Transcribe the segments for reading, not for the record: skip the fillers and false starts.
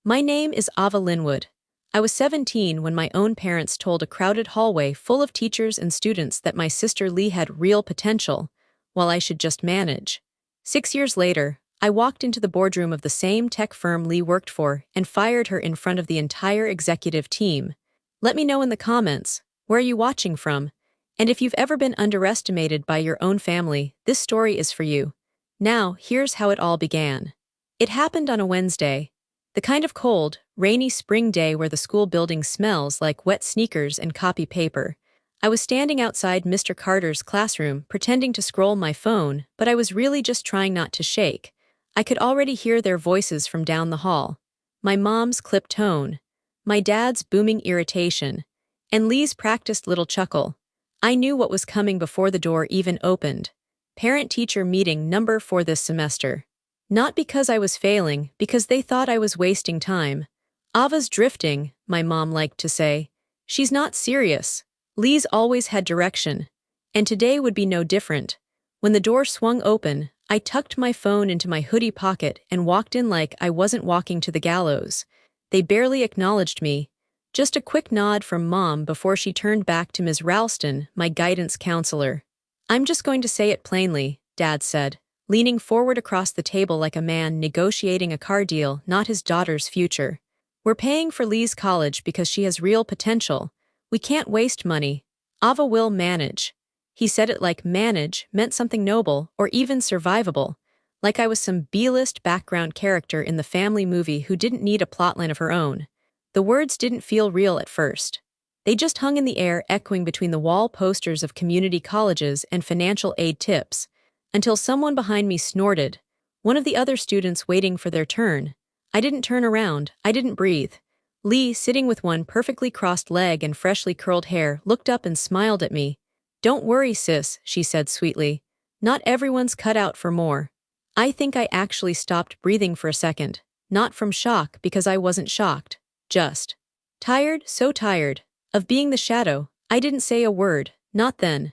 My name is Ava Linwood. I was 17 when my own parents told a crowded hallway full of teachers and students that my sister Lee had real potential, while I should just manage. 6 years later, I walked into the boardroom of the same tech firm Lee worked for and fired her in front of the entire executive team. Let me know in the comments, where are you watching from? And if you've ever been underestimated by your own family, this story is for you. Now, here's how it all began. It happened on a Wednesday. The kind of cold, rainy spring day where the school building smells like wet sneakers and copy paper. I was standing outside Mr. Carter's classroom, pretending to scroll my phone, but I was really just trying not to shake. I could already hear their voices from down the hall. My mom's clipped tone, my dad's booming irritation, and Lee's practiced little chuckle. I knew what was coming before the door even opened. Parent-teacher meeting number 4 this semester. Not because I was failing, because they thought I was wasting time. Ava's drifting, my mom liked to say. She's not serious. Lee's always had direction. And today would be no different. When the door swung open, I tucked my phone into my hoodie pocket and walked in like I wasn't walking to the gallows. They barely acknowledged me. Just a quick nod from Mom before she turned back to Ms. Ralston, my guidance counselor. "I'm just going to say it plainly," Dad said, leaning forward across the table like a man negotiating a car deal, not his daughter's future. "We're paying for Lee's college because she has real potential. We can't waste money. Ava will manage." He said it like manage meant something noble or even survivable, like I was some B-list background character in the family movie who didn't need a plotline of her own. The words didn't feel real at first. They just hung in the air, echoing between the wall posters of community colleges and financial aid tips, until someone behind me snorted, one of the other students waiting for their turn. I didn't turn around, I didn't breathe. Lee, sitting with one perfectly crossed leg and freshly curled hair, looked up and smiled at me. "Don't worry, sis," she said sweetly. "Not everyone's cut out for more." I think I actually stopped breathing for a second, not from shock because I wasn't shocked, just tired, so tired, of being the shadow. I didn't say a word, not then.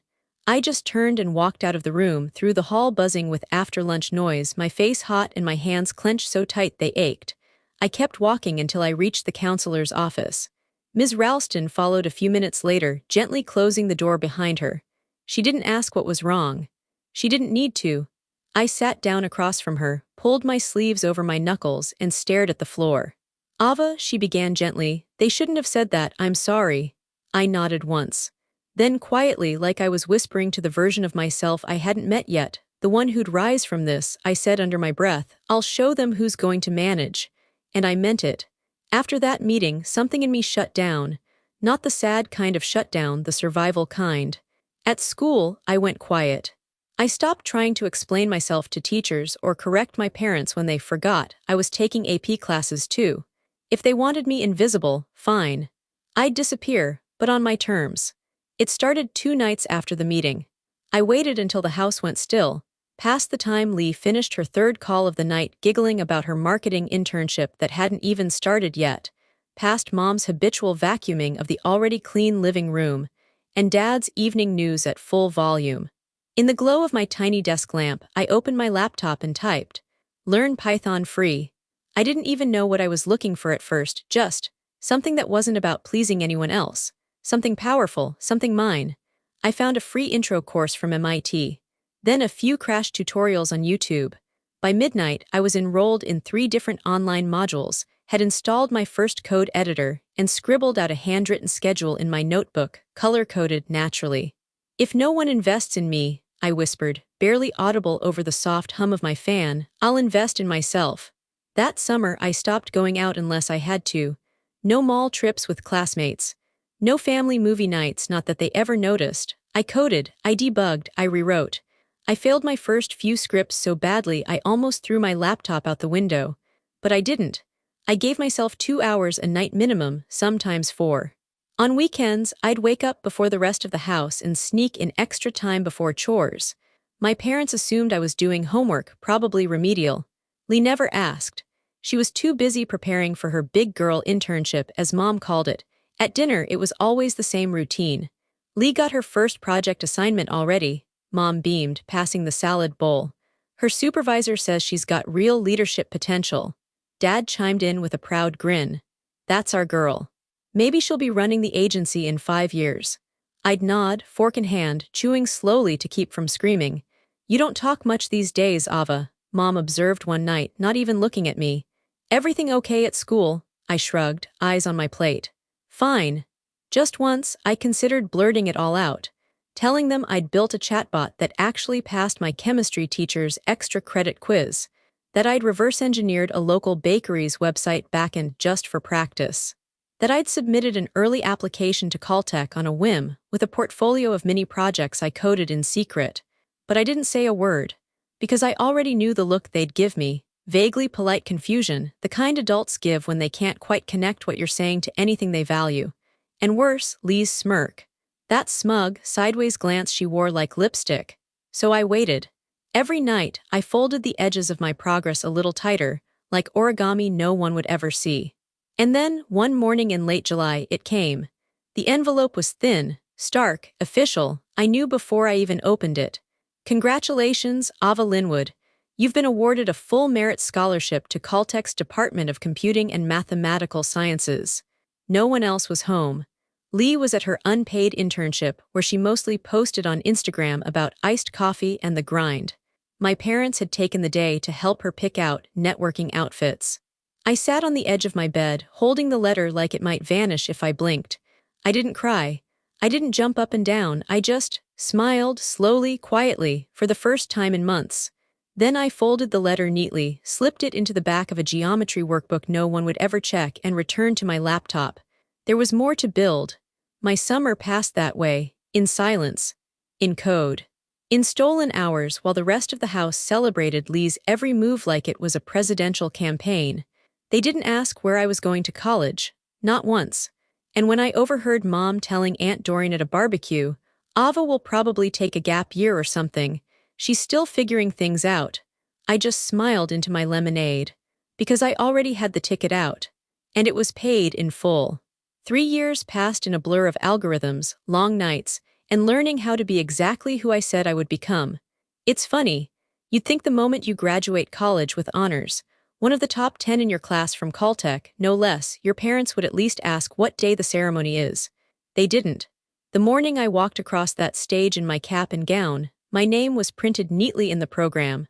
I just turned and walked out of the room, through the hall buzzing with after-lunch noise, my face hot and my hands clenched so tight they ached. I kept walking until I reached the counselor's office. Ms. Ralston followed a few minutes later, gently closing the door behind her. She didn't ask what was wrong. She didn't need to. I sat down across from her, pulled my sleeves over my knuckles, and stared at the floor. "Ava," she began gently, "they shouldn't have said that, I'm sorry." I nodded once. Then quietly, like I was whispering to the version of myself I hadn't met yet, the one who'd rise from this, I said under my breath, "I'll show them who's going to manage." And I meant it. After that meeting, something in me shut down. Not the sad kind of shutdown, the survival kind. At school, I went quiet. I stopped trying to explain myself to teachers or correct my parents when they forgot I was taking AP classes too. If they wanted me invisible, fine. I'd disappear, but on my terms. It started 2 nights after the meeting. I waited until the house went still, past the time Lee finished her 3rd call of the night giggling about her marketing internship that hadn't even started yet, past Mom's habitual vacuuming of the already clean living room, and Dad's evening news at full volume. In the glow of my tiny desk lamp, I opened my laptop and typed, "Learn Python free." I didn't even know what I was looking for at first, just something that wasn't about pleasing anyone else. Something powerful, something mine. I found a free intro course from MIT, then a few crash tutorials on YouTube. By midnight, I was enrolled in 3 different online modules, had installed my first code editor, and scribbled out a handwritten schedule in my notebook, color-coded naturally. "If no one invests in me," I whispered, barely audible over the soft hum of my fan, "I'll invest in myself." That summer, I stopped going out unless I had to. No mall trips with classmates. No family movie nights, not that they ever noticed. I coded, I debugged, I rewrote. I failed my first few scripts so badly I almost threw my laptop out the window. But I didn't. I gave myself 2 hours a night minimum, sometimes 4. On weekends, I'd wake up before the rest of the house and sneak in extra time before chores. My parents assumed I was doing homework, probably remedial. Lee never asked. She was too busy preparing for her big girl internship, as Mom called it. At dinner, it was always the same routine. Lee got her first project assignment already, Mom beamed, passing the salad bowl. Her supervisor says she's got real leadership potential. Dad chimed in with a proud grin. That's our girl. Maybe she'll be running the agency in 5 years. I'd nod, fork in hand, chewing slowly to keep from screaming. You don't talk much these days, Ava, Mom observed one night, not even looking at me. Everything okay at school? I shrugged, eyes on my plate. Fine. Just once, I considered blurting it all out, telling them I'd built a chatbot that actually passed my chemistry teacher's extra credit quiz, that I'd reverse engineered a local bakery's website backend just for practice, that I'd submitted an early application to Caltech on a whim with a portfolio of mini projects I coded in secret. But I didn't say a word, because I already knew the look they'd give me, vaguely polite confusion, the kind adults give when they can't quite connect what you're saying to anything they value. And worse, Lee's smirk. That smug, sideways glance she wore like lipstick. So I waited. Every night, I folded the edges of my progress a little tighter, like origami no one would ever see. And then, one morning in late July, it came. The envelope was thin, stark, official. I knew before I even opened it. Congratulations, Ava Linwood. You've been awarded a full merit scholarship to Caltech's Department of Computing and Mathematical Sciences. No one else was home. Lee was at her unpaid internship where she mostly posted on Instagram about iced coffee and the grind. My parents had taken the day to help her pick out networking outfits. I sat on the edge of my bed, holding the letter like it might vanish if I blinked. I didn't cry. I didn't jump up and down. I just smiled, slowly, quietly, for the first time in months. Then I folded the letter neatly, slipped it into the back of a geometry workbook no one would ever check, and returned to my laptop. There was more to build. My summer passed that way, in silence, in code, in stolen hours while the rest of the house celebrated Lee's every move like it was a presidential campaign. They didn't ask where I was going to college, not once. And when I overheard Mom telling Aunt Doreen at a barbecue, Ava will probably take a gap year or something, she's still figuring things out, I just smiled into my lemonade, because I already had the ticket out, and it was paid in full. 3 years passed in a blur of algorithms, long nights, and learning how to be exactly who I said I would become. It's funny, you'd think the moment you graduate college with honors, one of the top 10 in your class from Caltech, no less, your parents would at least ask what day the ceremony is. They didn't. The morning I walked across that stage in my cap and gown, my name was printed neatly in the program.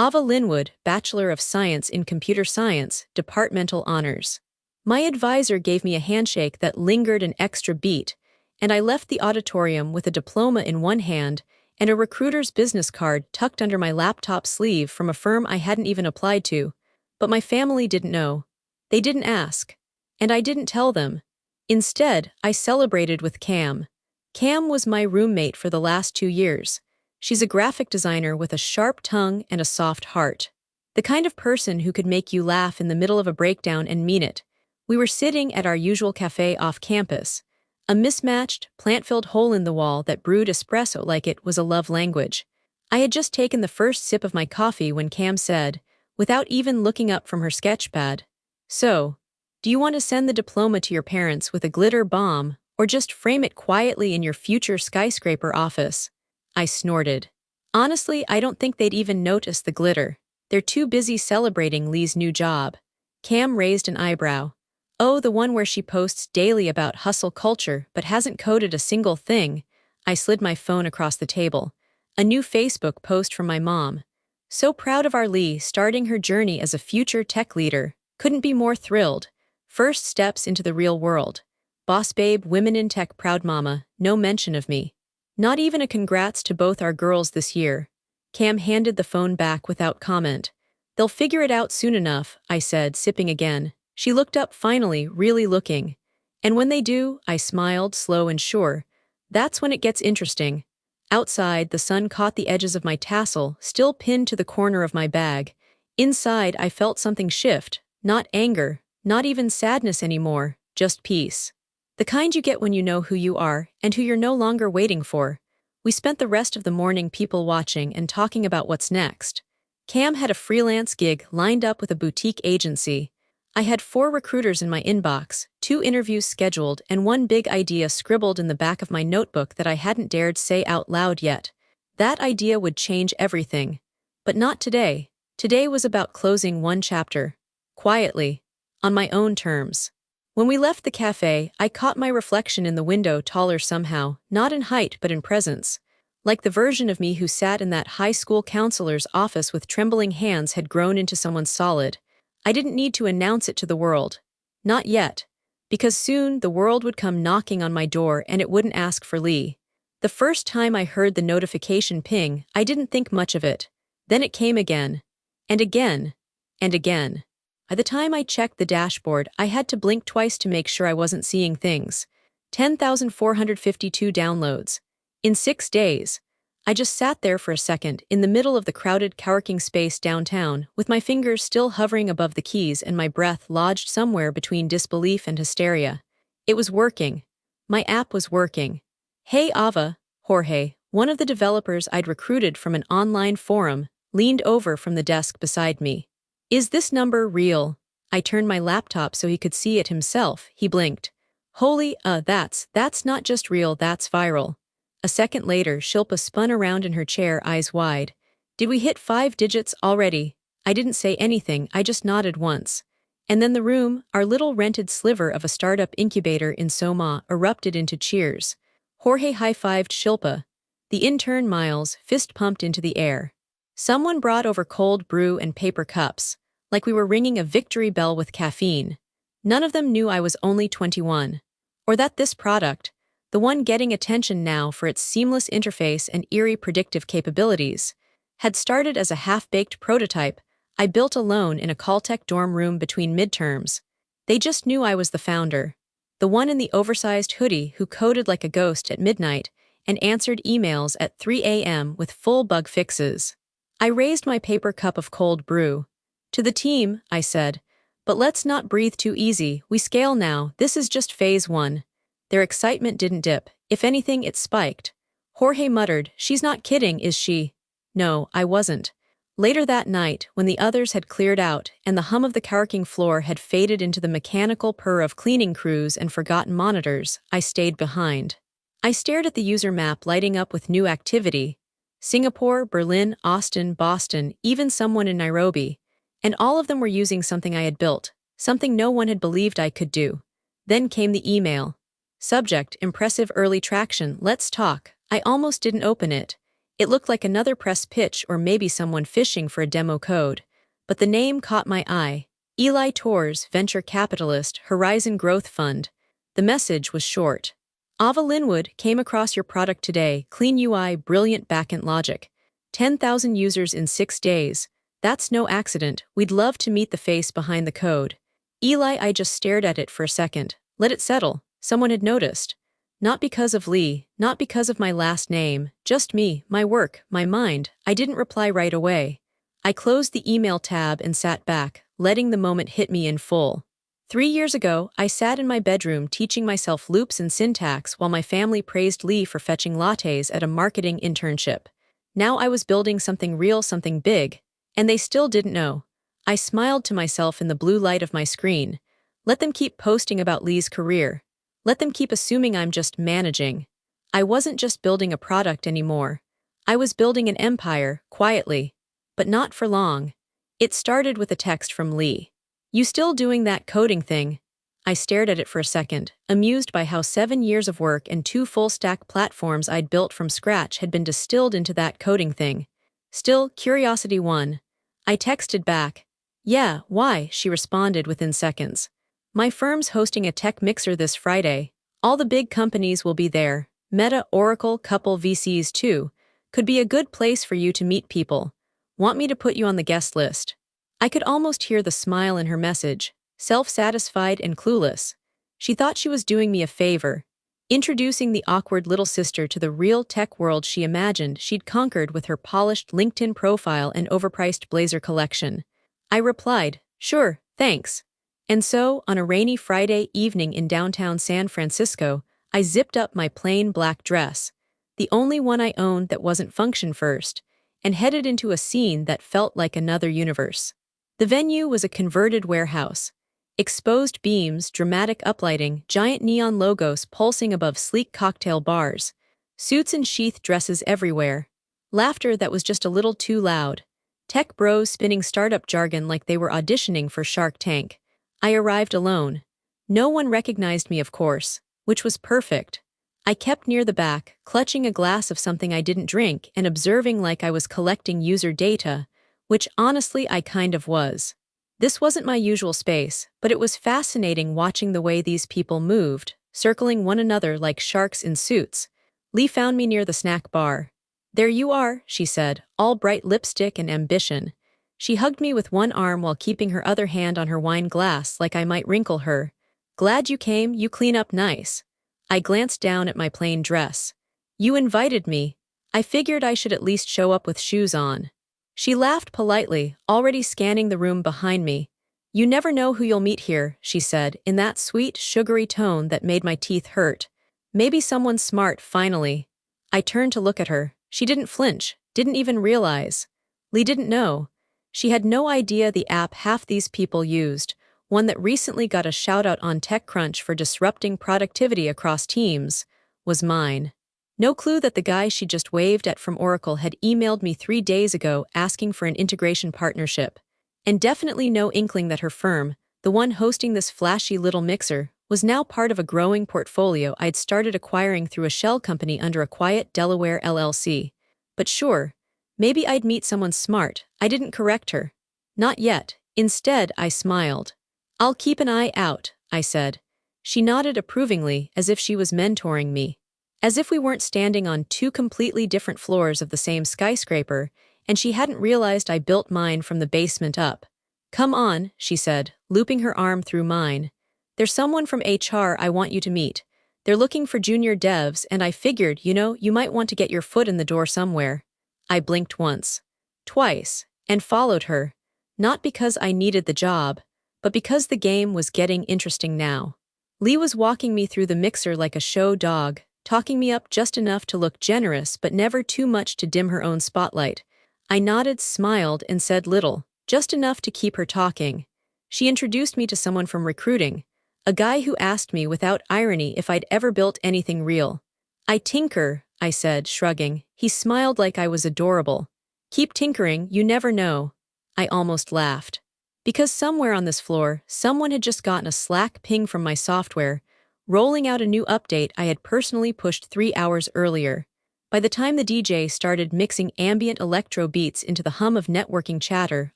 Ava Linwood, Bachelor of Science in Computer Science, Departmental Honors. My advisor gave me a handshake that lingered an extra beat, and I left the auditorium with a diploma in one hand and a recruiter's business card tucked under my laptop sleeve from a firm I hadn't even applied to. But my family didn't know. They didn't ask. And I didn't tell them. Instead, I celebrated with Cam. Cam was my roommate for the last 2 years. She's a graphic designer with a sharp tongue and a soft heart. The kind of person who could make you laugh in the middle of a breakdown and mean it. We were sitting at our usual cafe off campus, a mismatched, plant-filled hole in the wall that brewed espresso like it was a love language. I had just taken the first sip of my coffee when Cam said, without even looking up from her sketchpad, "So, do you want to send the diploma to your parents with a glitter bomb, or just frame it quietly in your future skyscraper office?" I snorted. Honestly, I don't think they'd even notice the glitter. They're too busy celebrating Lee's new job. Cam raised an eyebrow. Oh, the one where she posts daily about hustle culture but hasn't coded a single thing. I slid my phone across the table. A new Facebook post from my mom. So proud of our Lee starting her journey as a future tech leader. Couldn't be more thrilled. First steps into the real world. Boss babe, women in tech proud mama, no mention of me. Not even a congrats to both our girls this year. Cam handed the phone back without comment. They'll figure it out soon enough, I said, sipping again. She looked up finally, really looking. And when they do, I smiled, slow and sure. That's when it gets interesting. Outside, the sun caught the edges of my tassel, still pinned to the corner of my bag. Inside, I felt something shift. Not anger, not even sadness anymore, just peace. The kind you get when you know who you are and who you're no longer waiting for. We spent the rest of the morning people watching and talking about what's next. Cam had a freelance gig lined up with a boutique agency. I had 4 recruiters in my inbox, 2 interviews scheduled, and 1 big idea scribbled in the back of my notebook that I hadn't dared say out loud yet. That idea would change everything. But not today. Today was about closing one chapter. quietly, on my own terms. When we left the cafe, I caught my reflection in the window, taller somehow, not in height but in presence. Like the version of me who sat in that high school counselor's office with trembling hands had grown into someone solid. I didn't need to announce it to the world. Not yet. Because soon the world would come knocking on my door and it wouldn't ask for Lee. The first time I heard the notification ping, I didn't think much of it. Then it came again. And again. And again. By the time I checked the dashboard, I had to blink twice to make sure I wasn't seeing things. 10,452 downloads. In 6 days. I just sat there for a second, in the middle of the crowded coworking space downtown, with my fingers still hovering above the keys and my breath lodged somewhere between disbelief and hysteria. It was working. My app was working. Hey Ava, Jorge, one of the developers I'd recruited from an online forum, leaned over from the desk beside me. Is this number real? I turned my laptop so he could see it himself. He blinked. Holy, that's not just real, that's viral. A second later, Shilpa spun around in her chair, eyes wide. Did we hit 5 digits already? I didn't say anything, I just nodded once. And then the room, our little rented sliver of a startup incubator in Soma, erupted into cheers. Jorge high-fived Shilpa. The intern Miles fist-pumped into the air. Someone brought over cold brew and paper cups, like we were ringing a victory bell with caffeine. None of them knew I was only 21. Or that this product, the one getting attention now for its seamless interface and eerie predictive capabilities, had started as a half-baked prototype I built alone in a Caltech dorm room between midterms. They just knew I was the founder, the one in the oversized hoodie who coded like a ghost at midnight and answered emails at 3 a.m. with full bug fixes. I raised my paper cup of cold brew. To the team, I said, but let's not breathe too easy, we scale now, this is just phase 1. Their excitement didn't dip, if anything it spiked. Jorge muttered, she's not kidding, is she? No, I wasn't. Later that night, when the others had cleared out and the hum of the coworking floor had faded into the mechanical purr of cleaning crews and forgotten monitors, I stayed behind. I stared at the user map lighting up with new activity. Singapore, Berlin, Austin, Boston, even someone in Nairobi. And all of them were using something I had built, something no one had believed I could do. Then came the email. Subject, impressive early traction, let's talk. I almost didn't open it. It looked like another press pitch or maybe someone fishing for a demo code. But the name caught my eye. Eli Torres, venture capitalist, Horizon Growth Fund. The message was short. Ava Linwood came across your product today, clean UI, brilliant backend logic. 10,000 users in 6 days. That's no accident, we'd love to meet the face behind the code. Eli, I just stared at it for a second. Let it settle. Someone had noticed. Not because of Lee, not because of my last name, just me, my work, my mind. I didn't reply right away. I closed the email tab and sat back, letting the moment hit me in full. 3 years ago, I sat in my bedroom teaching myself loops and syntax while my family praised Lee for fetching lattes at a marketing internship. Now I was building something real, something big, and they still didn't know. I smiled to myself in the blue light of my screen. Let them keep posting about Lee's career. Let them keep assuming I'm just managing. I wasn't just building a product anymore. I was building an empire, quietly. But not for long. It started with a text from Lee. You still doing that coding thing? I stared at it for a second, amused by how 7 years of work and 2 full-stack platforms I'd built from scratch had been distilled into that coding thing. Still, curiosity won. I texted back. Yeah, why? She responded within seconds. My firm's hosting a tech mixer this Friday. All the big companies will be there. Meta, Oracle, couple VCs too. Could be a good place for you to meet people. Want me to put you on the guest list? I could almost hear the smile in her message, self-satisfied and clueless. She thought she was doing me a favor, introducing the awkward little sister to the real tech world she imagined she'd conquered with her polished LinkedIn profile and overpriced blazer collection. I replied, sure, thanks. And so, on a rainy Friday evening in downtown San Francisco, I zipped up my plain black dress, the only one I owned that wasn't function first, and headed into a scene that felt like another universe. The venue was a converted warehouse. Exposed beams, dramatic uplighting, giant neon logos pulsing above sleek cocktail bars, suits and sheath dresses everywhere, laughter that was just a little too loud, Tech bros spinning startup jargon like they were auditioning for Shark Tank. I arrived alone. No one recognized me, of course, which was perfect. I kept near the back, clutching a glass of something I didn't drink and observing like I was collecting user data, which honestly I kind of was. This wasn't my usual space, but it was fascinating watching the way these people moved, circling one another like sharks in suits. Lee found me near the snack bar. "There you are," she said, all bright lipstick and ambition. She hugged me with one arm while keeping her other hand on her wine glass like I might wrinkle her. "Glad you came, you clean up nice." I glanced down at my plain dress. "You invited me. I figured I should at least show up with shoes on." She laughed politely, already scanning the room behind me. "You never know who you'll meet here," she said, in that sweet, sugary tone that made my teeth hurt. "Maybe someone smart, finally." I turned to look at her. She didn't flinch, didn't even realize. Lee didn't know. She had no idea the app half these people used, one that recently got a shout-out on TechCrunch for disrupting productivity across teams, was mine. No clue that the guy she just waved at from Oracle had emailed me 3 days ago asking for an integration partnership. And definitely no inkling that her firm, the one hosting this flashy little mixer, was now part of a growing portfolio I'd started acquiring through a shell company under a quiet Delaware LLC. But sure, maybe I'd meet someone smart. I didn't correct her. Not yet. Instead, I smiled. "I'll keep an eye out," I said. She nodded approvingly, as if she was mentoring me. As if we weren't standing on 2 completely different floors of the same skyscraper, and she hadn't realized I built mine from the basement up. "Come on," she said, looping her arm through mine. "There's someone from HR I want you to meet. They're looking for junior devs, and I figured, you might want to get your foot in the door somewhere." I blinked once, twice, and followed her. Not because I needed the job, but because the game was getting interesting now. Lee was walking me through the mixer like a show dog, talking me up just enough to look generous but never too much to dim her own spotlight. I nodded, smiled, and said little, just enough to keep her talking. She introduced me to someone from recruiting, a guy who asked me without irony if I'd ever built anything real. "I tinker," I said, shrugging. He smiled like I was adorable. "Keep tinkering, you never know." I almost laughed. Because somewhere on this floor, someone had just gotten a Slack ping from my software, rolling out a new update I had personally pushed 3 hours earlier. By the time the DJ started mixing ambient electro beats into the hum of networking chatter,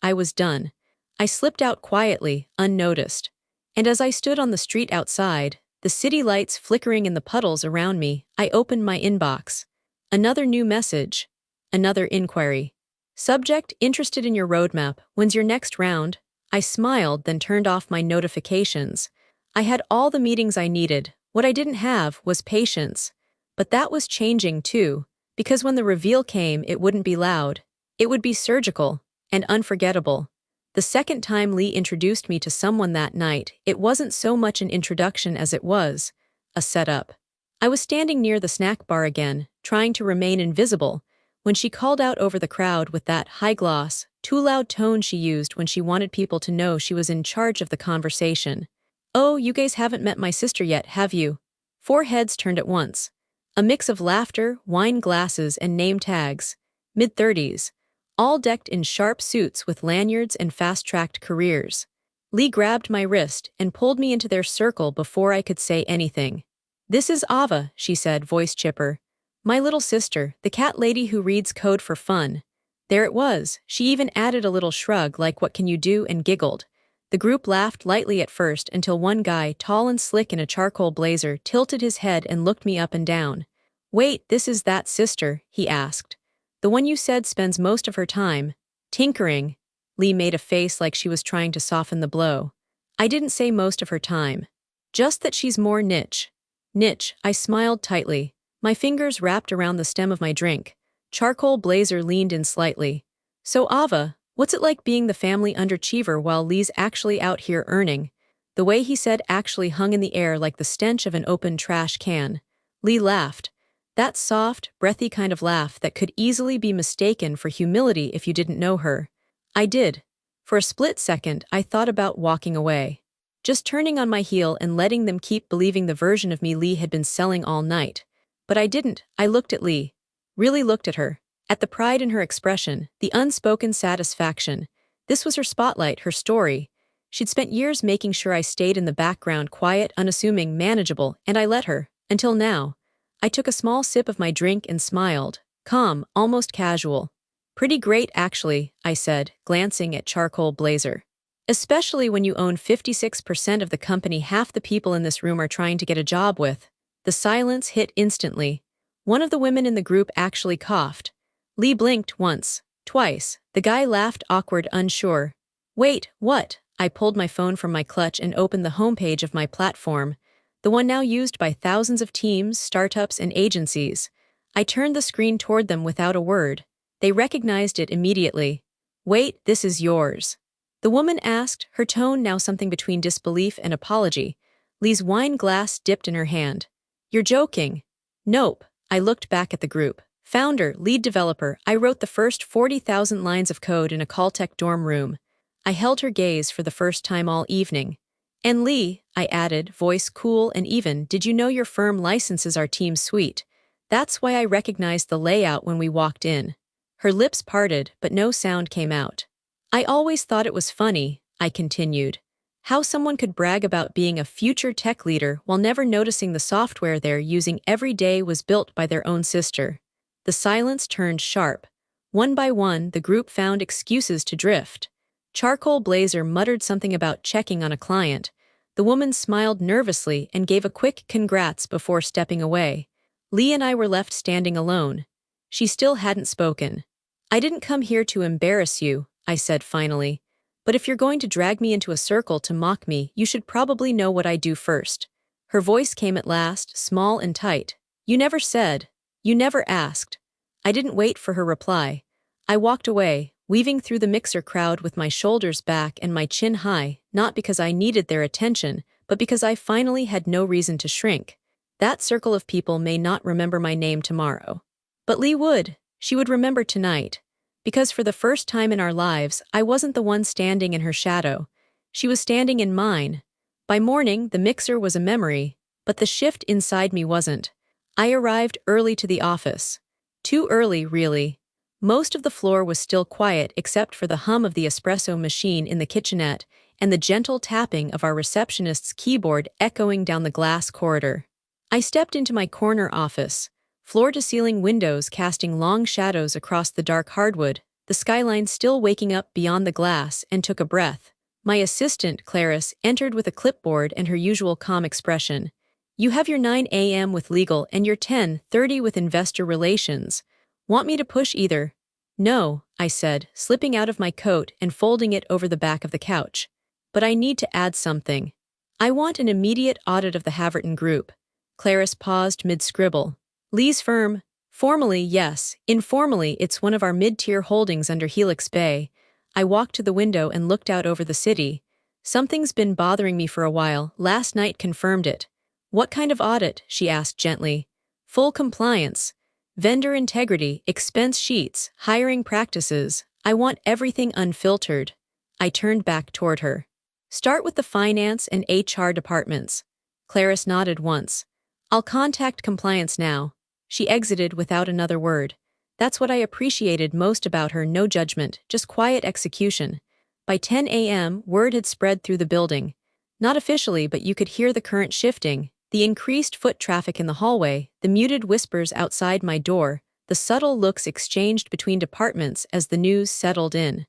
I was done. I slipped out quietly, unnoticed. And as I stood on the street outside, the city lights flickering in the puddles around me, I opened my inbox. Another new message. Another inquiry. Subject: interested in your roadmap. When's your next round? I smiled, then turned off my notifications. I had all the meetings I needed. What I didn't have was patience. But that was changing too, because when the reveal came, it wouldn't be loud. It would be surgical and unforgettable. The second time Lee introduced me to someone that night, it wasn't so much an introduction as it was a setup. I was standing near the snack bar again, trying to remain invisible, when she called out over the crowd with that high-gloss, too-loud tone she used when she wanted people to know she was in charge of the conversation. "Oh, you guys haven't met my sister yet, have you?" 4 heads turned at once. A mix of laughter, wine glasses, and name tags. Mid-30s. All decked in sharp suits with lanyards and fast-tracked careers. Lee grabbed my wrist and pulled me into their circle before I could say anything. "This is Ava," she said, voice chipper. "My little sister, the cat lady who reads code for fun." There it was. She even added a little shrug like "what can you do?" and giggled. The group laughed lightly at first until one guy, tall and slick in a charcoal blazer, tilted his head and looked me up and down. "Wait, this is that sister?" he asked. "The one you said spends most of her time tinkering." Lee made a face like she was trying to soften the blow. "I didn't say most of her time. Just that she's more niche." "Niche," I smiled tightly. My fingers wrapped around the stem of my drink. Charcoal blazer leaned in slightly. "So Ava, what's it like being the family underachiever while Lee's actually out here earning?" The way he said actually hung in the air like the stench of an open trash can. Lee laughed. That soft, breathy kind of laugh that could easily be mistaken for humility if you didn't know her. I did. For a split second, I thought about walking away. Just turning on my heel and letting them keep believing the version of me Lee had been selling all night. But I didn't. I looked at Lee. Really looked at her. At the pride in her expression, the unspoken satisfaction. This was her spotlight, her story. She'd spent years making sure I stayed in the background, quiet, unassuming, manageable, and I let her, until now. I took a small sip of my drink and smiled, calm, almost casual. Pretty great, actually, I said, glancing at Charcoal Blazer. Especially when you own 56% of the company half the people in this room are trying to get a job with. The silence hit instantly. One of the women in the group actually coughed. Lee blinked once, twice. The guy laughed, awkward, unsure. Wait, what? I pulled my phone from my clutch and opened the homepage of my platform, the one now used by thousands of teams, startups, and agencies. I turned the screen toward them without a word. They recognized it immediately. Wait, this is yours. The woman asked, her tone now something between disbelief and apology. Lee's wine glass dipped in her hand. You're joking. Nope. I looked back at the group. Founder, lead developer, I wrote the first 40,000 lines of code in a Caltech dorm room. I held her gaze for the first time all evening. And Lee, I added, voice cool and even, did you know your firm licenses our team suite? That's why I recognized the layout when we walked in. Her lips parted, but no sound came out. I always thought it was funny, I continued. How someone could brag about being a future tech leader while never noticing the software they're using every day was built by their own sister. The silence turned sharp. One by one, the group found excuses to drift. Charcoal Blazer muttered something about checking on a client. The woman smiled nervously and gave a quick congrats before stepping away. Lee and I were left standing alone. She still hadn't spoken. I didn't come here to embarrass you, I said finally. But if you're going to drag me into a circle to mock me, you should probably know what I do first. Her voice came at last, small and tight. You never said. You never asked. I didn't wait for her reply. I walked away, weaving through the mixer crowd with my shoulders back and my chin high, not because I needed their attention, but because I finally had no reason to shrink. That circle of people may not remember my name tomorrow. But Lee would. She would remember tonight. Because for the first time in our lives, I wasn't the one standing in her shadow. She was standing in mine. By morning, the mixer was a memory, but the shift inside me wasn't. I arrived early to the office. Too early, really. Most of the floor was still quiet except for the hum of the espresso machine in the kitchenette and the gentle tapping of our receptionist's keyboard echoing down the glass corridor. I stepped into my corner office, floor-to-ceiling windows casting long shadows across the dark hardwood, the skyline still waking up beyond the glass, and took a breath. My assistant, Clarice, entered with a clipboard and her usual calm expression. You have your 9 a.m. with legal and your 10:30 with investor relations. Want me to push either? No, I said, slipping out of my coat and folding it over the back of the couch. But I need to add something. I want an immediate audit of the Haverton Group. Clarice paused mid-scribble. Lee's firm? Formally, yes. Informally, it's one of our mid-tier holdings under Helix Bay. I walked to the window and looked out over the city. Something's been bothering me for a while. Last night confirmed it. What kind of audit? She asked gently. Full compliance. Vendor integrity, expense sheets, hiring practices. I want everything unfiltered. I turned back toward her. Start with the finance and HR departments. Clarice nodded once. I'll contact compliance now. She exited without another word. That's what I appreciated most about her, no judgment, just quiet execution. By 10 a.m., word had spread through the building. Not officially, but you could hear the current shifting, the increased foot traffic in the hallway, the muted whispers outside my door, the subtle looks exchanged between departments as the news settled in.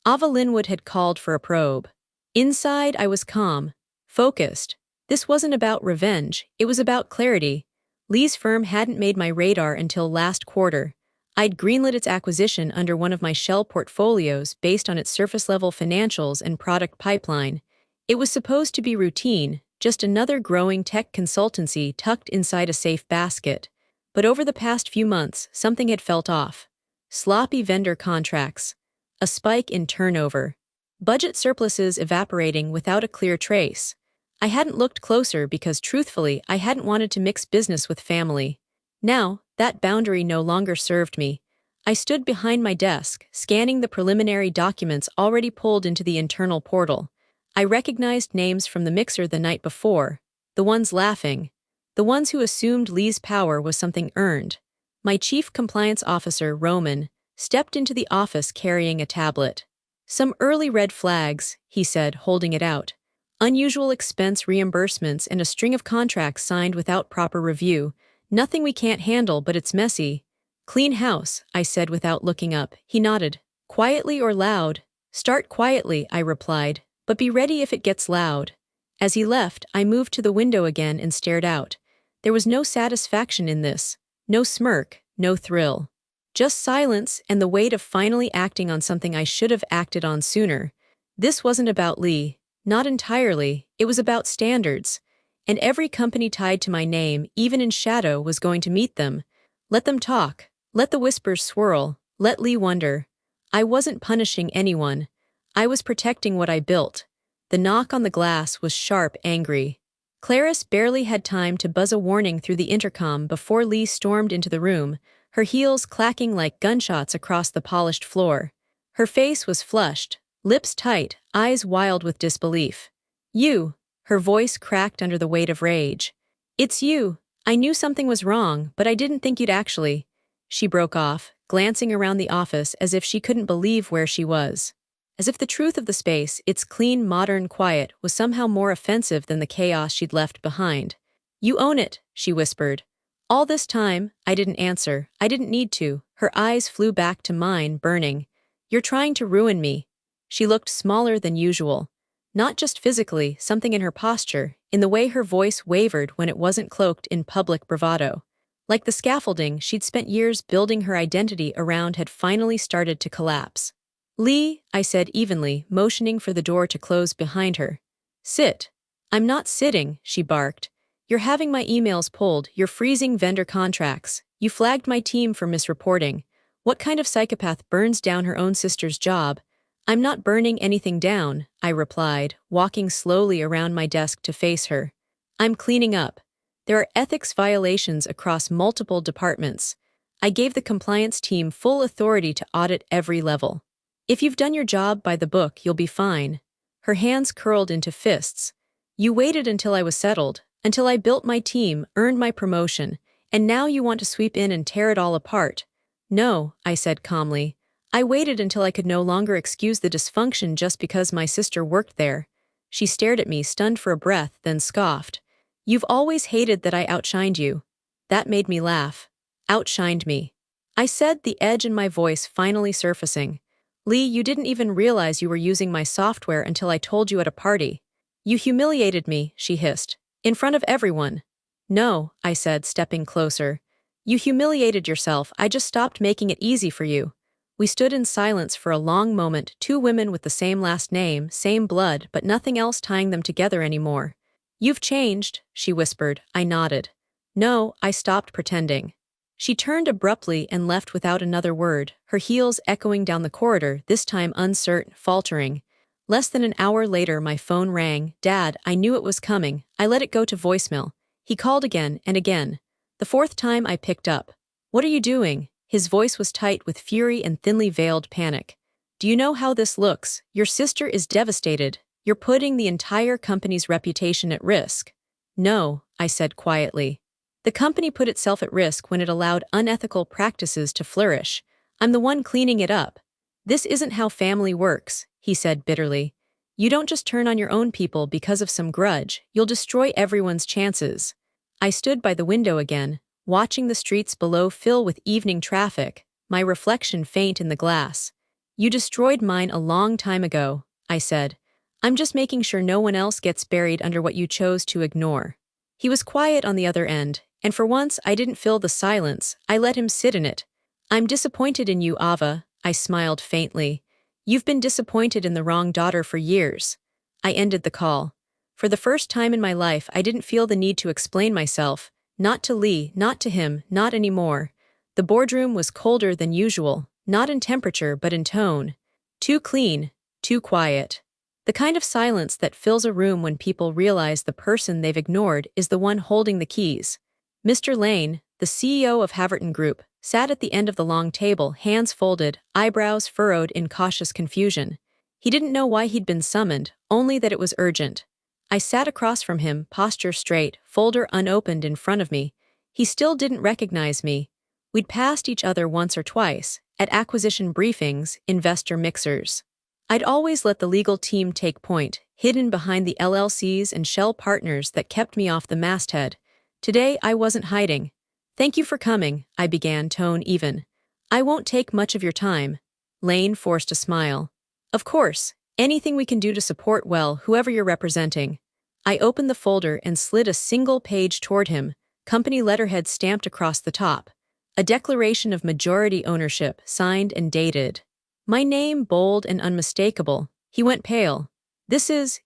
Ava Linwood had called for a probe. Inside, I was calm, focused. This wasn't about revenge, it was about clarity. Lee's firm hadn't made my radar until last quarter. I'd greenlit its acquisition under one of my shell portfolios based on its surface-level financials and product pipeline. It was supposed to be routine, just another growing tech consultancy tucked inside a safe basket. But over the past few months, something had felt off. Sloppy vendor contracts. A spike in turnover. Budget surpluses evaporating without a clear trace. I hadn't looked closer because, truthfully, I hadn't wanted to mix business with family. Now, that boundary no longer served me. I stood behind my desk, scanning the preliminary documents already pulled into the internal portal. I recognized names from the mixer the night before, the ones laughing, the ones who assumed Lee's power was something earned. My chief compliance officer, Roman, stepped into the office carrying a tablet. Some early red flags, he said, holding it out. Unusual expense reimbursements and a string of contracts signed without proper review. Nothing we can't handle, but it's messy. Clean house, I said without looking up. He nodded. Quietly or loud? Start quietly, I replied, but be ready if it gets loud. As he left, I moved to the window again and stared out. There was no satisfaction in this. No smirk, no thrill. Just silence and the weight of finally acting on something I should have acted on sooner. This wasn't about Lee. Not entirely. It was about standards. And every company tied to my name, even in shadow, was going to meet them. Let them talk. Let the whispers swirl. Let Lee wonder. I wasn't punishing anyone. I was protecting what I built. The knock on the glass was sharp, angry. Clarice barely had time to buzz a warning through the intercom before Lee stormed into the room, her heels clacking like gunshots across the polished floor. Her face was flushed, lips tight, eyes wild with disbelief. You, her voice cracked under the weight of rage. It's you. I knew something was wrong, but I didn't think you'd actually. She broke off, glancing around the office as if she couldn't believe where she was. As if the truth of the space, its clean, modern quiet, was somehow more offensive than the chaos she'd left behind. You own it, she whispered. All this time, I didn't answer. I didn't need to. Her eyes flew back to mine, burning. You're trying to ruin me. She looked smaller than usual. Not just physically, something in her posture, in the way her voice wavered when it wasn't cloaked in public bravado. Like the scaffolding she'd spent years building her identity around had finally started to collapse. Lee, I said evenly, motioning for the door to close behind her. Sit. I'm not sitting, she barked. You're having my emails pulled, you're freezing vendor contracts, you flagged my team for misreporting. What kind of psychopath burns down her own sister's job? I'm not burning anything down, I replied, walking slowly around my desk to face her. I'm cleaning up. There are ethics violations across multiple departments. I gave the compliance team full authority to audit every level. If you've done your job by the book, you'll be fine. Her hands curled into fists. You waited until I was settled, until I built my team, earned my promotion, and now you want to sweep in and tear it all apart. No, I said calmly. I waited until I could no longer excuse the dysfunction just because my sister worked there. She stared at me, stunned for a breath, then scoffed. You've always hated that I outshined you. That made me laugh. Outshined me. I said, the edge in my voice finally surfacing. Lee, you didn't even realize you were using my software until I told you at a party. You humiliated me, she hissed. In front of everyone. No, I said, stepping closer. You humiliated yourself, I just stopped making it easy for you. We stood in silence for a long moment, two women with the same last name, same blood, but nothing else tying them together anymore. You've changed, she whispered. I nodded. No, I stopped pretending. She turned abruptly and left without another word, her heels echoing down the corridor, this time uncertain, faltering. Less than an hour later, my phone rang. Dad, I knew it was coming. I let it go to voicemail. He called again and again. The fourth time I picked up. What are you doing? His voice was tight with fury and thinly veiled panic. Do you know how this looks? Your sister is devastated. You're putting the entire company's reputation at risk. No, I said quietly. The company put itself at risk when it allowed unethical practices to flourish. I'm the one cleaning it up. This isn't how family works, he said bitterly. You don't just turn on your own people because of some grudge, you'll destroy everyone's chances. I stood by the window again, watching the streets below fill with evening traffic, my reflection faint in the glass. You destroyed mine a long time ago, I said. I'm just making sure no one else gets buried under what you chose to ignore. He was quiet on the other end, and for once I didn't fill the silence, I let him sit in it. I'm disappointed in you, Ava, I smiled faintly. You've been disappointed in the wrong daughter for years. I ended the call. For the first time in my life, I didn't feel the need to explain myself. Not to Lee, not to him, not anymore. The boardroom was colder than usual, not in temperature but in tone. Too clean, too quiet. The kind of silence that fills a room when people realize the person they've ignored is the one holding the keys. Mr. Lane, the CEO of Haverton Group, sat at the end of the long table, hands folded, eyebrows furrowed in cautious confusion. He didn't know why he'd been summoned, only that it was urgent. I sat across from him, posture straight, folder unopened in front of me. He still didn't recognize me. We'd passed each other once or twice, at acquisition briefings, investor mixers. I'd always let the legal team take point, hidden behind the LLCs and shell partners that kept me off the masthead. Today I wasn't hiding. "Thank you for coming," I began, tone even. "I won't take much of your time." Lane forced a smile. "Of course, anything we can do to support, well, whoever you're representing." I opened the folder and slid a single page toward him, company letterhead stamped across the top. A declaration of majority ownership, signed and dated. My name bold and unmistakable. He went pale.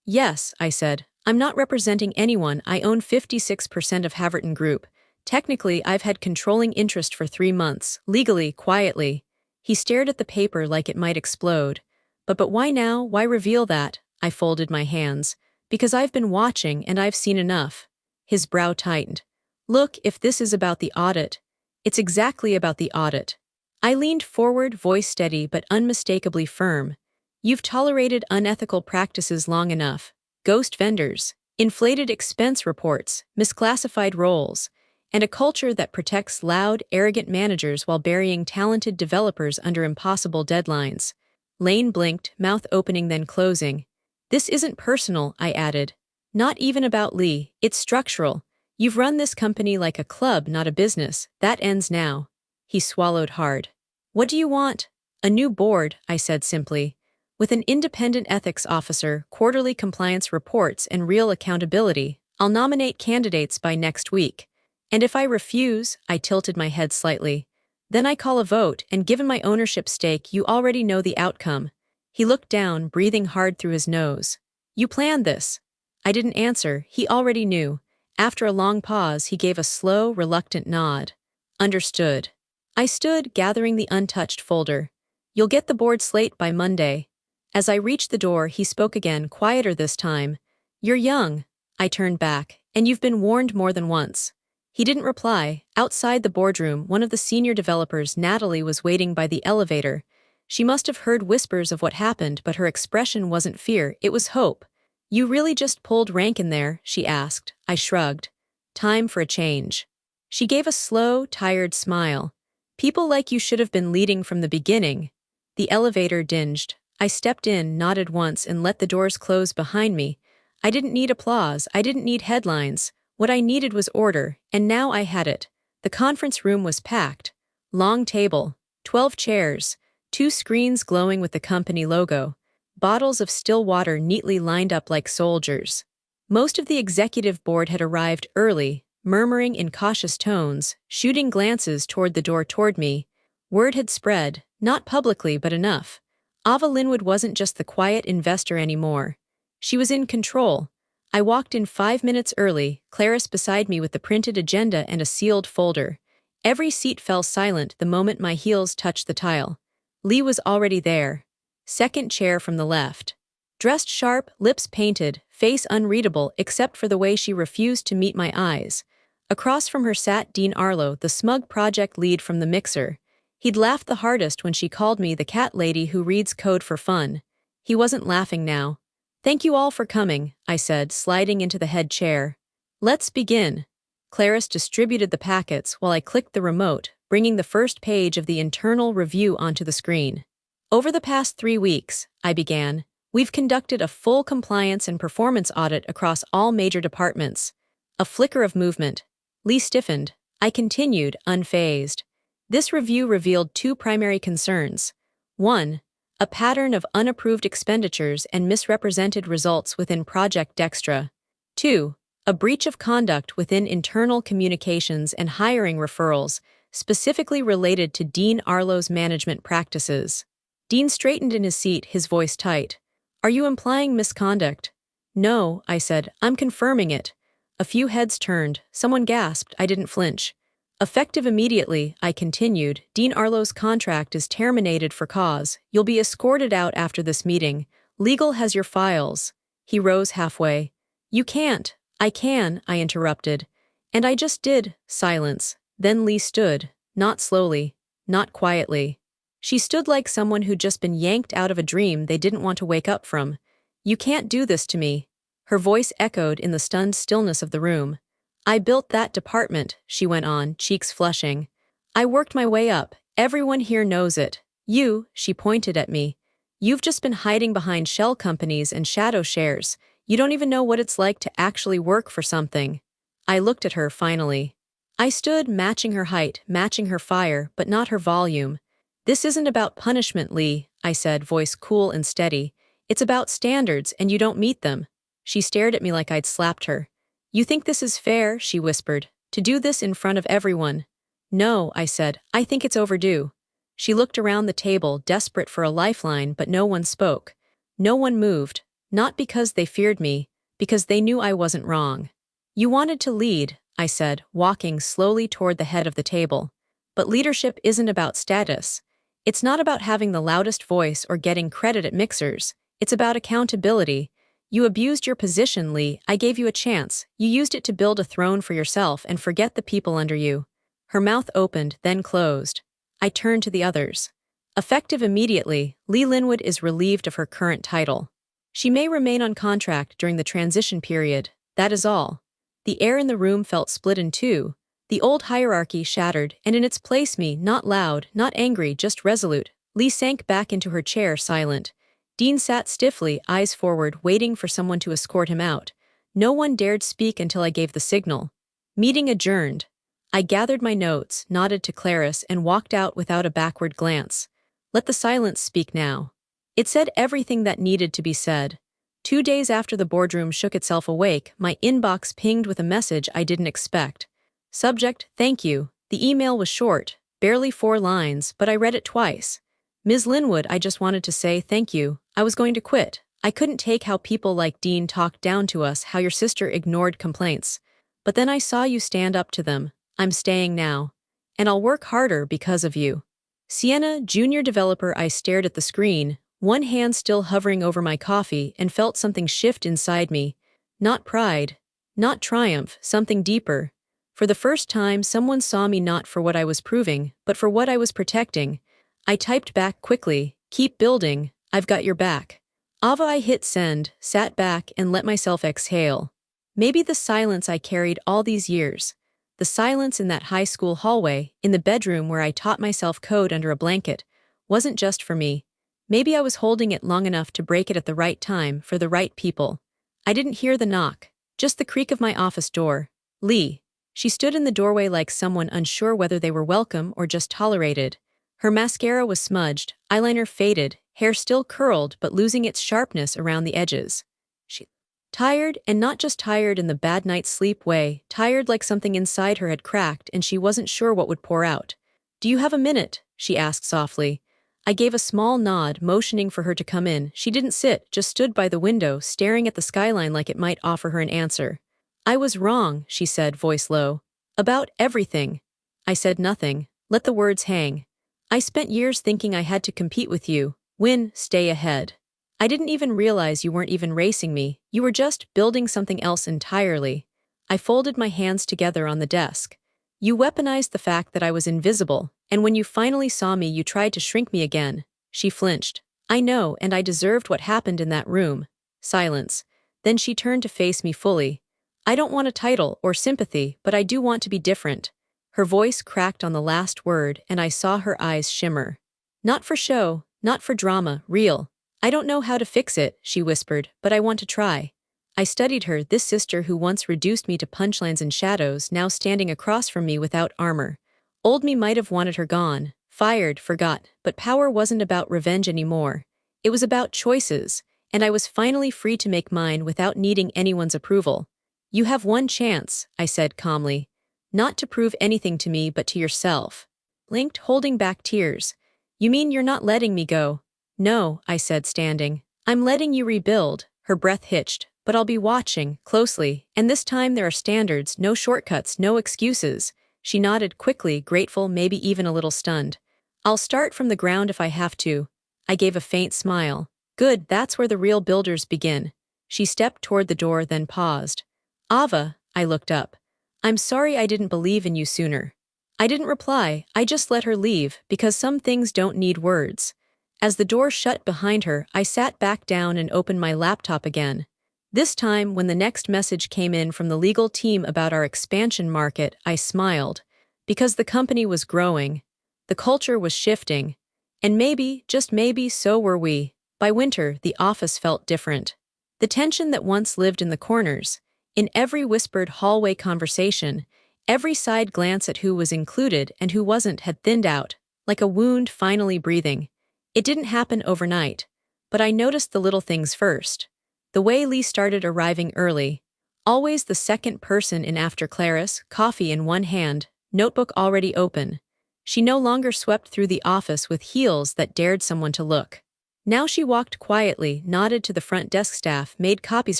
Yes, I said. "I'm not representing anyone. I own 56% of Haverton Group. Technically, I've had controlling interest for 3 months, legally, quietly." He stared at the paper like it might explode. But why now? Why reveal that?" I folded my hands. "Because I've been watching and I've seen enough." His brow tightened. "Look, if this is about the audit." "It's exactly about the audit." I leaned forward, voice steady but unmistakably firm. "You've tolerated unethical practices long enough. Ghost vendors, inflated expense reports, misclassified roles, and a culture that protects loud, arrogant managers while burying talented developers under impossible deadlines." Lane blinked, mouth opening then closing. "This isn't personal," I added. "Not even about Lee. It's structural. You've run this company like a club, not a business. That ends now." He swallowed hard. "What do you want?" "A new board," I said simply. "With an independent ethics officer, quarterly compliance reports, and real accountability. I'll nominate candidates by next week. And if I refuse," I tilted my head slightly, "then I call a vote, and given my ownership stake, you already know the outcome." He looked down, breathing hard through his nose. "You planned this." I didn't answer. He already knew. After a long pause, he gave a slow, reluctant nod. "Understood." I stood, gathering the untouched folder. "You'll get the board slate by Monday." As I reached the door, he spoke again, quieter this time. "You're young." I turned back. "And you've been warned more than once." He didn't reply. Outside the boardroom, one of the senior developers, Natalie, was waiting by the elevator. She must have heard whispers of what happened, but her expression wasn't fear, it was hope. "You really just pulled rank in there?" she asked. I shrugged. "Time for a change." She gave a slow, tired smile. "People like you should have been leading from the beginning." The elevator dinged. I stepped in, nodded once, and let the doors close behind me. I didn't need applause, I didn't need headlines. What I needed was order, and now I had it. The conference room was packed. Long table, 12 chairs, 2 screens glowing with the company logo, bottles of still water neatly lined up like soldiers. Most of the executive board had arrived early, murmuring in cautious tones, shooting glances toward the door toward me. Word had spread, not publicly but enough. Ava Linwood wasn't just the quiet investor anymore. She was in control. I walked in 5 minutes early, Clarice beside me with the printed agenda and a sealed folder. Every seat fell silent the moment my heels touched the tile. Lee was already there. Second chair from the left. Dressed sharp, lips painted, face unreadable except for the way she refused to meet my eyes. Across from her sat Dean Arlo, the smug project lead from the mixer. He'd laughed the hardest when she called me the cat lady who reads code for fun. He wasn't laughing now. "Thank you all for coming," I said, sliding into the head chair. "Let's begin." Clarice distributed the packets while I clicked the remote, bringing the first page of the internal review onto the screen. "Over the past 3 weeks," I began, "we've conducted a full compliance and performance audit across all major departments." A flicker of movement. Lee stiffened. I continued, unfazed. "This review revealed 2 primary concerns. 1. A pattern of unapproved expenditures and misrepresented results within Project Dextra. 2. A breach of conduct within internal communications and hiring referrals, specifically related to Dean Arlo's management practices." Dean straightened in his seat, his voice tight. "Are you implying misconduct?" "No," I said, "I'm confirming it." A few heads turned. Someone gasped. I didn't flinch. "Effective immediately," I continued, "Dean Arlo's contract is terminated for cause. You'll be escorted out after this meeting. Legal has your files." He rose halfway. "You can't." "I can," I interrupted. "And I just did." Silence. Then Lee stood. Not slowly. Not quietly. She stood like someone who'd just been yanked out of a dream they didn't want to wake up from. "You can't do this to me." Her voice echoed in the stunned stillness of the room. "I built that department," she went on, cheeks flushing. I worked my way up. Everyone here knows it. You, she pointed at me. You've just been hiding behind shell companies and shadow shares. You don't even know what it's like to actually work for something. I looked at her finally. I stood matching her height, matching her fire, but not her volume. This isn't about punishment, Lee, I said, voice cool and steady. It's about standards, and you don't meet them. She stared at me like I'd slapped her. You think this is fair, she whispered, to do this in front of everyone? No, I said, I think it's overdue. She looked around the table, desperate for a lifeline, but no one spoke. No one moved, not because they feared me, because they knew I wasn't wrong. You wanted to lead, I said, walking slowly toward the head of the table. But leadership isn't about status. It's not about having the loudest voice or getting credit at mixers. It's about accountability. You abused your position, Lee. I gave you a chance. You used it to build a throne for yourself and forget the people under you. Her mouth opened, then closed. I turned to the others. Effective immediately, Lee Linwood is relieved of her current title. She may remain on contract during the transition period. That is all. The air in the room felt split in two. The old hierarchy shattered, and in its place me, not loud, not angry, just resolute. Lee sank back into her chair, silent. Dean sat stiffly, eyes forward, waiting for someone to escort him out. No one dared speak until I gave the signal. Meeting adjourned. I gathered my notes, nodded to Clarice, and walked out without a backward glance. Let the silence speak now. It said everything that needed to be said. 2 days after the boardroom shook itself awake, my inbox pinged with a message I didn't expect. Subject, thank you. The email was short, barely 4 lines, but I read it twice. Ms. Linwood, I just wanted to say thank you. I was going to quit. I couldn't take how people like Dean talked down to us, how your sister ignored complaints. But then I saw you stand up to them. I'm staying now. And I'll work harder because of you. Sienna, junior developer. I stared at the screen, one hand still hovering over my coffee, and felt something shift inside me. Not pride, not triumph, something deeper. For the first time, someone saw me not for what I was proving, but for what I was protecting. I typed back quickly, keep building, I've got your back. Ava, I hit send, sat back, and let myself exhale. Maybe the silence I carried all these years. The silence in that high school hallway, in the bedroom where I taught myself code under a blanket, wasn't just for me. Maybe I was holding it long enough to break it at the right time, for the right people. I didn't hear the knock, just the creak of my office door. Lee. She stood in the doorway like someone unsure whether they were welcome or just tolerated. Her mascara was smudged, eyeliner faded, hair still curled but losing its sharpness around the edges. She tired, and not just tired in the bad night's sleep way, tired like something inside her had cracked and she wasn't sure what would pour out. Do you have a minute? She asked softly. I gave a small nod, motioning for her to come in. She didn't sit, just stood by the window, staring at the skyline like it might offer her an answer. I was wrong, she said, voice low. About everything. I said nothing, let the words hang. I spent years thinking I had to compete with you, win, stay ahead. I didn't even realize you weren't even racing me, you were just building something else entirely. I folded my hands together on the desk. You weaponized the fact that I was invisible, and when you finally saw me you tried to shrink me again. She flinched. I know, and I deserved what happened in that room. Silence. Then she turned to face me fully. I don't want a title or sympathy, but I do want to be different. Her voice cracked on the last word, and I saw her eyes shimmer. Not for show, not for drama, real. I don't know how to fix it, she whispered, but I want to try. I studied her, this sister who once reduced me to punchlines and shadows, now standing across from me without armor. Old me might have wanted her gone, fired, forgot, but power wasn't about revenge anymore. It was about choices, and I was finally free to make mine without needing anyone's approval. You have one chance, I said calmly. Not to prove anything to me but to yourself. Blinked, holding back tears. You mean you're not letting me go? No, I said, standing. I'm letting you rebuild. Her breath hitched. But I'll be watching, closely, and this time there are standards, no shortcuts, no excuses. She nodded quickly, grateful, maybe even a little stunned. I'll start from the ground if I have to. I gave a faint smile. Good, that's where the real builders begin. She stepped toward the door, then paused. Ava, I looked up. I'm sorry I didn't believe in you sooner. I didn't reply, I just let her leave, because some things don't need words. As the door shut behind her, I sat back down and opened my laptop again. This time, when the next message came in from the legal team about our expansion market, I smiled. Because the company was growing, the culture was shifting, and maybe, just maybe, so were we. By winter, the office felt different. The tension that once lived in the corners, in every whispered hallway conversation, every side glance at who was included and who wasn't had thinned out, like a wound finally breathing. It didn't happen overnight, but I noticed the little things first. The way Lee started arriving early, always the second person in after Clarice, coffee in one hand, notebook already open. She no longer swept through the office with heels that dared someone to look. Now she walked quietly, nodded to the front desk staff, made copies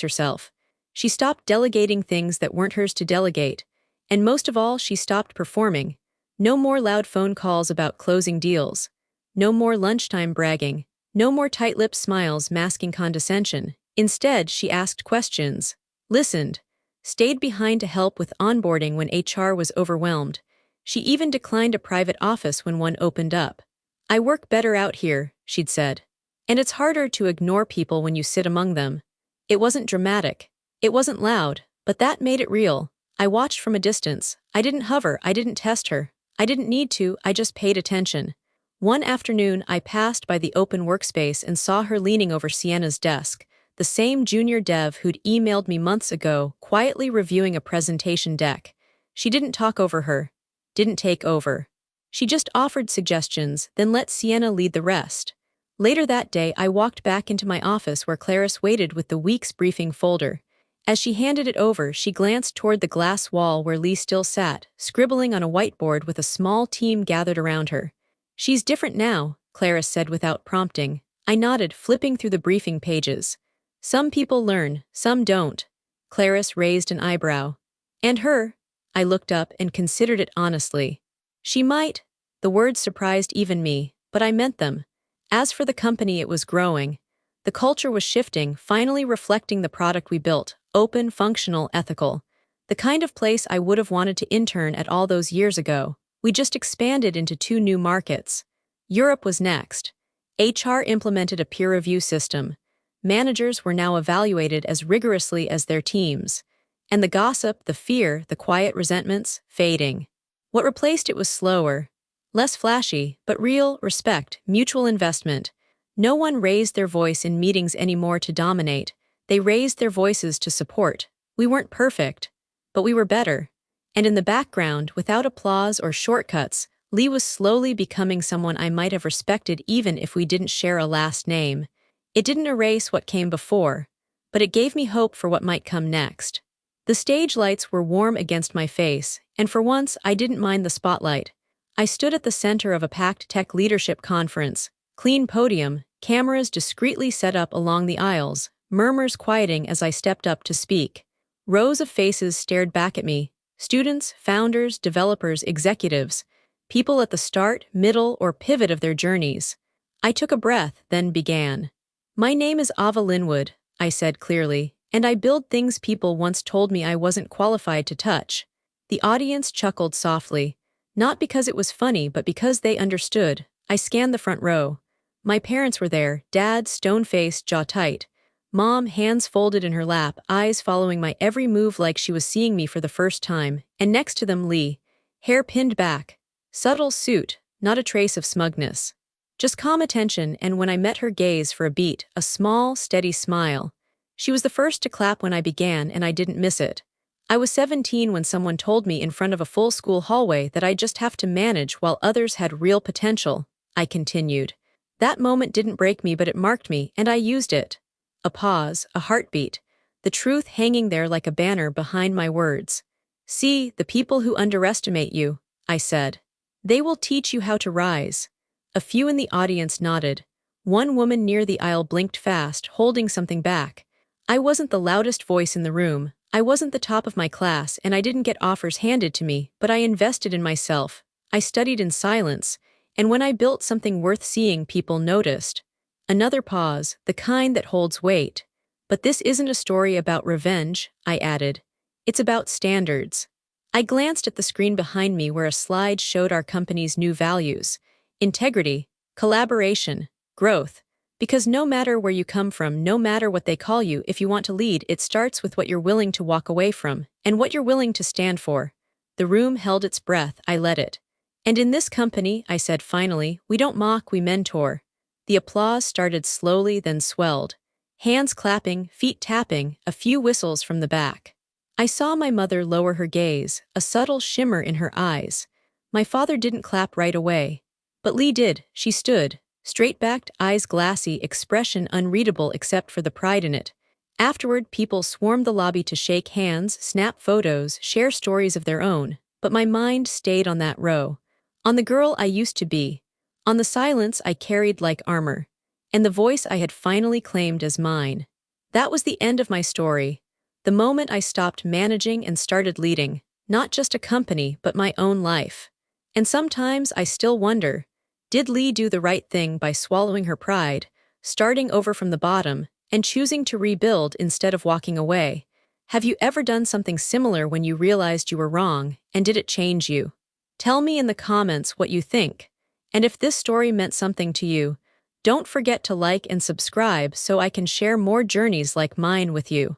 herself. She stopped delegating things that weren't hers to delegate. And most of all, she stopped performing. No more loud phone calls about closing deals. No more lunchtime bragging. No more tight-lipped smiles masking condescension. Instead, she asked questions, listened, stayed behind to help with onboarding when HR was overwhelmed. She even declined a private office when one opened up. "I work better out here," she'd said. "And it's harder to ignore people when you sit among them." It wasn't dramatic. It wasn't loud, but that made it real. I watched from a distance. I didn't hover, I didn't test her. I didn't need to, I just paid attention. One afternoon, I passed by the open workspace and saw her leaning over Sienna's desk, the same junior dev who'd emailed me months ago, quietly reviewing a presentation deck. She didn't talk over her, didn't take over. She just offered suggestions, then let Sienna lead the rest. Later that day, I walked back into my office where Clarice waited with the week's briefing folder. As she handed it over, she glanced toward the glass wall where Lee still sat, scribbling on a whiteboard with a small team gathered around her. "She's different now," Clarice said without prompting. I nodded, flipping through the briefing pages. "Some people learn, some don't." Clarice raised an eyebrow. "And her?" I looked up and considered it honestly. "She might." The words surprised even me, but I meant them. As for the company, it was growing. The culture was shifting, finally reflecting the product we built, open, functional, ethical. The kind of place I would have wanted to intern at all those years ago. We just expanded into 2 new markets. Europe was next. HR implemented a peer review system. Managers were now evaluated as rigorously as their teams. And the gossip, the fear, the quiet resentments, fading. What replaced it was slower, less flashy, but real, respect, mutual investment. No one raised their voice in meetings anymore to dominate. They raised their voices to support. We weren't perfect, but we were better. And in the background, without applause or shortcuts, Lee was slowly becoming someone I might have respected even if we didn't share a last name. It didn't erase what came before, but it gave me hope for what might come next. The stage lights were warm against my face, and for once I didn't mind the spotlight. I stood at the center of a packed tech leadership conference, clean podium, cameras discreetly set up along the aisles, murmurs quieting as I stepped up to speak. Rows of faces stared back at me, students, founders, developers, executives, people at the start, middle, or pivot of their journeys. I took a breath, then began. "My name is Ava Linwood," I said clearly, "and I build things people once told me I wasn't qualified to touch." The audience chuckled softly, not because it was funny but because they understood. I scanned the front row. My parents were there, Dad, stone-faced, jaw tight. Mom, hands folded in her lap, eyes following my every move like she was seeing me for the first time, and next to them Lee, hair pinned back, subtle suit, not a trace of smugness. Just calm attention, and when I met her gaze for a beat, a small, steady smile. She was the first to clap when I began, and I didn't miss it. I was 17 when someone told me in front of a full school hallway that I'd just have to manage while others had real potential, I continued. That moment didn't break me, but it marked me, and I used it. A pause, a heartbeat, the truth hanging there like a banner behind my words. "See, the people who underestimate you," I said. "They will teach you how to rise." A few in the audience nodded. One woman near the aisle blinked fast, holding something back. I wasn't the loudest voice in the room. I wasn't the top of my class, and I didn't get offers handed to me, but I invested in myself. I studied in silence, and when I built something worth seeing, people noticed. Another pause, the kind that holds weight. "But this isn't a story about revenge," I added. "It's about standards." I glanced at the screen behind me where a slide showed our company's new values: integrity, collaboration, growth. Because no matter where you come from, no matter what they call you, if you want to lead, it starts with what you're willing to walk away from and what you're willing to stand for. The room held its breath, I let it. And in this company, I said finally, we don't mock, we mentor. The applause started slowly, then swelled. Hands clapping, feet tapping, a few whistles from the back. I saw my mother lower her gaze, a subtle shimmer in her eyes. My father didn't clap right away. But Lee did. She stood, straight-backed, eyes glassy, expression unreadable except for the pride in it. Afterward, people swarmed the lobby to shake hands, snap photos, share stories of their own. But my mind stayed on that row. On the girl I used to be. On the silence I carried like armor. And the voice I had finally claimed as mine. That was the end of my story. The moment I stopped managing and started leading, not just a company, but my own life. And sometimes I still wonder, did Lee do the right thing by swallowing her pride, starting over from the bottom, and choosing to rebuild instead of walking away? Have you ever done something similar when you realized you were wrong, and did it change you? Tell me in the comments what you think. And if this story meant something to you, don't forget to like and subscribe so I can share more journeys like mine with you.